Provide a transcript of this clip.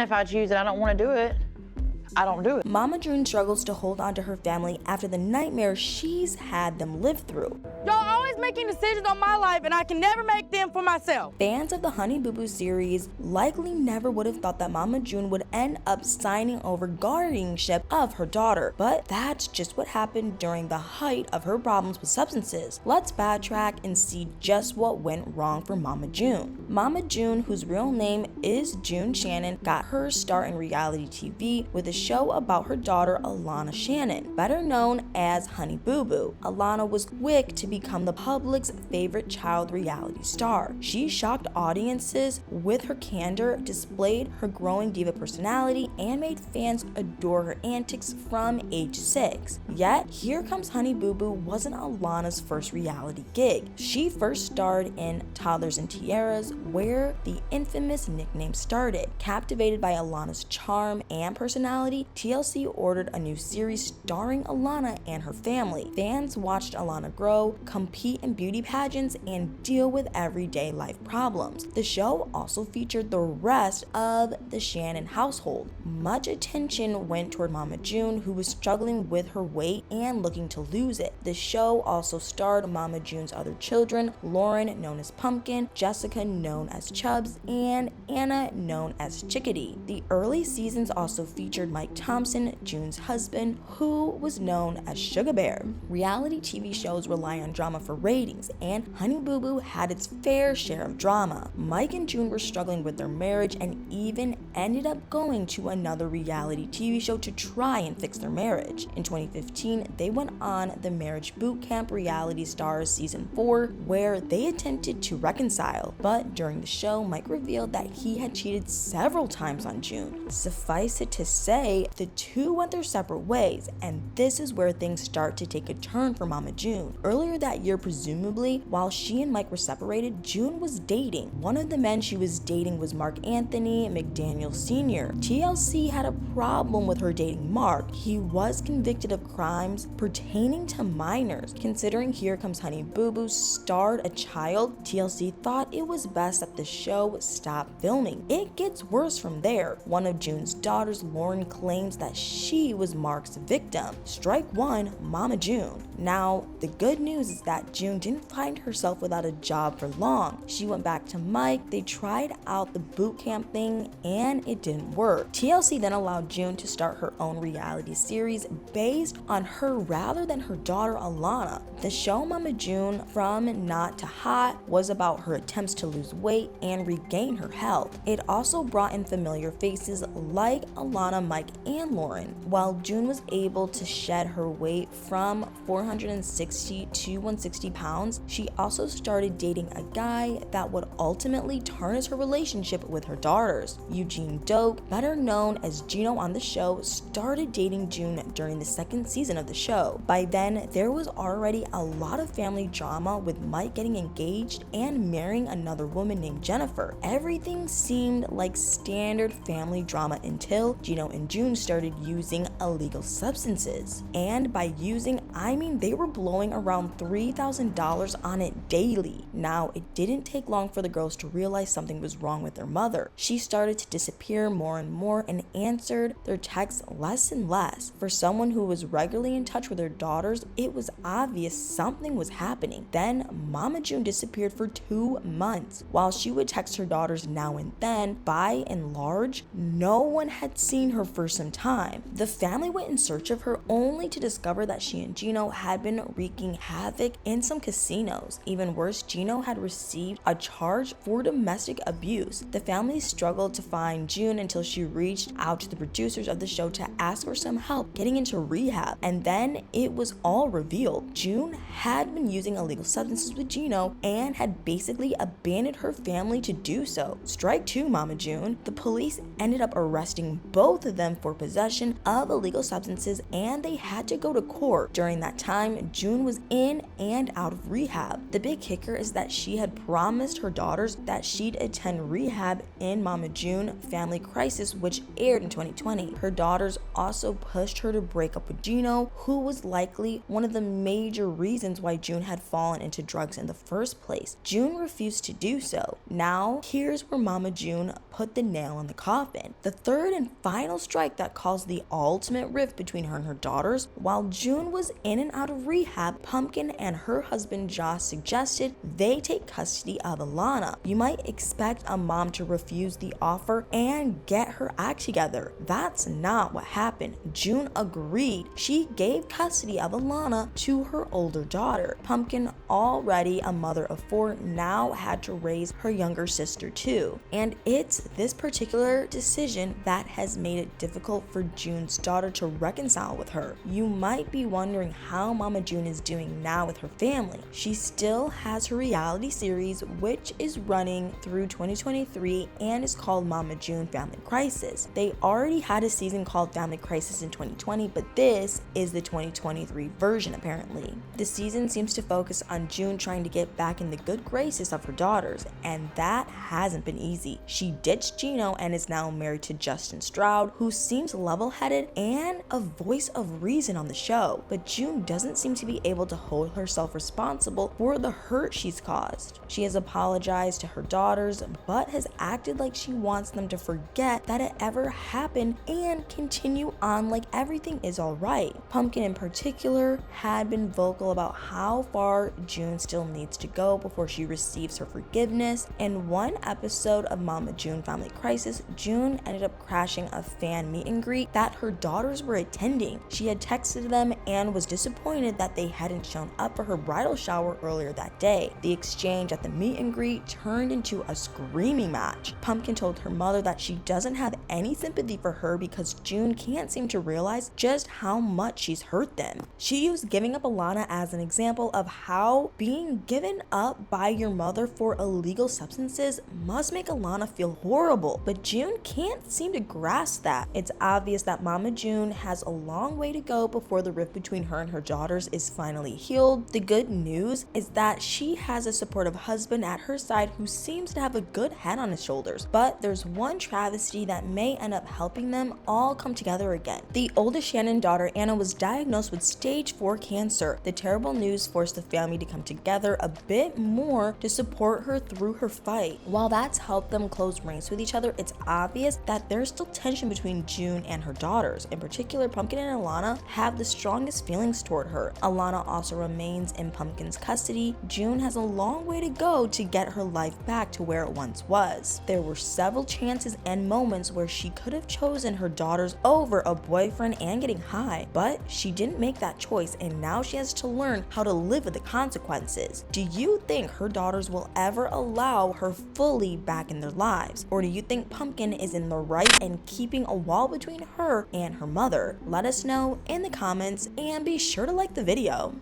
if I choose it, I don't want to do it, I don't do it. Mama June struggles to hold on to her family after the nightmare she's had them live through. Y'all always making decisions on my life and I can never make them for myself. Fans of the Honey Boo Boo series likely never would have thought that Mama June would end up signing over guardianship of her daughter, but that's just what happened during the height of her problems with substances. Let's backtrack and see just what went wrong for Mama June. Mama June, whose real name is June Shannon, got her start in reality TV with a show about her daughter Alana Shannon, better known as Honey Boo Boo. Alana was quick to become the public's favorite child reality star. She shocked audiences with her candor, displayed her growing diva personality, and made fans adore her antics from age 6. Yet, Here Comes Honey Boo Boo wasn't Alana's first reality gig. She first starred in Toddlers and Tiaras, where the infamous nickname started. Captivated by Alana's charm and personality, TLC ordered a new series starring Alana and her family. Fans watched Alana grow, compete in beauty pageants, and deal with everyday life problems. The show also featured the rest of the Shannon household. Much attention went toward Mama June, who was struggling with her weight and looking to lose it. The show also starred Mama June's other children, Lauren, known as Pumpkin, Jessica, known as Chubbs, and Anna, known as Chickadee. The early seasons also featured Mike Thompson, June's husband, who was known as Sugar Bear. Reality TV shows rely on drama for ratings, and Honey Boo Boo had its fair share of drama. Mike and June were struggling with their marriage and even ended up going to another reality TV show to try and fix their marriage. In 2015, they went on the Marriage Boot Camp Reality Stars Season 4, where they attempted to reconcile, but during the show, Mike revealed that he had cheated several times on June. Suffice it to say, the two went their separate ways, and this is where things start to take a turn for Mama June. Earlier that year, presumably, while she and Mike were separated, June was dating. One of the men she was dating was Mark Anthony McDaniel Sr. TLC had a problem with her dating Mark. He was convicted of crimes pertaining to minors. Considering Here Comes Honey Boo Boo starred a child, TLC thought it was best that the show stop filming. It gets worse from there. One of June's daughters, Lauren, claims that she was Mark's victim. Strike one, Mama June. Now, the good news is that June didn't find herself without a job for long. She went back to Mike, they tried out the boot camp thing, and it didn't work. TLC then allowed June to start her own reality series based on her rather than her daughter Alana. The show Mama June, From Not to Hot, was about her attempts to lose weight and regain her health. It also brought in familiar faces like Alana, Mike, and Lauren. While June was able to shed her weight from 460 to 160 pounds, she also started dating a guy that would ultimately tarnish her relationship with her daughters. Eugene Doak, better known as Gino on the show, started dating June during the second season of the show. By then, there was already a lot of family drama with Mike getting engaged and marrying another woman named Jennifer. Everything seemed like standard family drama until Gino and June started using illegal substances. And by using, I mean they were blowing around $3,000 on it daily. Now, it didn't take long for the girls to realize something was wrong with their mother. She started to disappear more and more and answered their texts less and less. For someone who was regularly in touch with her daughters, it was obvious something was happening. Then, Mama June disappeared for 2 months. While she would text her daughters now and then, by and large, no one had seen her for some time. The family went in search of her only to discover that she and Gino had been wreaking havoc in some casinos. Even worse, Gino had received a charge for domestic abuse. The family struggled to find June until she reached out to the producers of the show to ask for some help getting into rehab. And then it was all revealed. June had been using illegal substances with Gino and had basically abandoned her family to do so. Strike two, Mama June. The police ended up arresting both of them for possession of illegal substances, and they had to go to court. During that time, June was in and out of rehab. The big kicker is that she had promised her daughters that she'd attend rehab in Mama June Family Crisis, which aired in 2020. Her daughters also pushed her to break up with Gino, who was likely one of the major reasons why June had fallen into drugs in the first place. June refused to do so. Now, here's where Mama June put the nail in the coffin. The third and final strike that caused the ultimate rift between her and her daughters. While June was in and out of rehab, Pumpkin and her husband Josh suggested they take custody of Alana. You might expect a mom to refuse the offer and get her act together. That's not what happened. June agreed. She gave custody of Alana to her older daughter. Pumpkin, already a mother of 4, now had to raise her younger sister too. And it's this particular decision that has made it difficult for June's daughter to reconcile with her. You might be wondering how Mama June is doing now with her family. She still has her reality series, which is running through 2023 and is called Mama June Family Crisis. They already had a season called Family Crisis in 2020, but this is the 2023 version apparently. The season seems to focus on June trying to get back in the good graces of her daughters, and that hasn't been easy. She ditched Gino and is now married to Justin Stroud, who seems level-headed and a voice of reason on the show, but June doesn't seem to be able to hold herself responsible for the hurt she's caused. She has apologized to her daughters, but has acted like she wants them to forget that it ever happened and continue on like everything is alright. Pumpkin in particular had been vocal about how far June still needs to go before she receives her forgiveness. In one episode of Mama June Family Crisis, June ended up crashing a fan meet and greet that her daughters were attending. She had texted them and was disappointed that they hadn't shown up for her bridal shower earlier that day. The exchange at the meet and greet turned into a screaming match. Pumpkin told her mother that she doesn't have any sympathy for her because June can't seem to realize just how much she's hurt them. She used giving up Alana as an example of how being given up by your mother for illegal substances must make Alana feel horrible, but June can't seem to grasp that. It's obvious that Mama June has a long way to go before the rift between her and her daughters is finally healed. The good news is that she has a supportive husband at her side who seems to have a good head on his shoulders, but there's one travesty that may end up helping them all come together again. The oldest Shannon daughter, Anna, was diagnosed with stage 4 cancer. The terrible news forced the family to come together a bit more to support her through her fight. While that's helped them close ranks with each other, it's obvious that there's still tension between June and her daughters. In particular, Pumpkin and Alana have the strongest feelings toward her. Alana also remains in Pumpkin's custody. June has a long way to go to get her life back to where it once was. There were several chances and moments where she could have chosen her daughters over a boyfriend and getting high, but she didn't make that choice, and now she has to learn how to live with the consequences. Do you think her daughters will ever allow her fully back in their lives? Or do you think Pumpkin is in the right and keeping a wall between her and her mother? Let us know in the comments and be sure to like the video.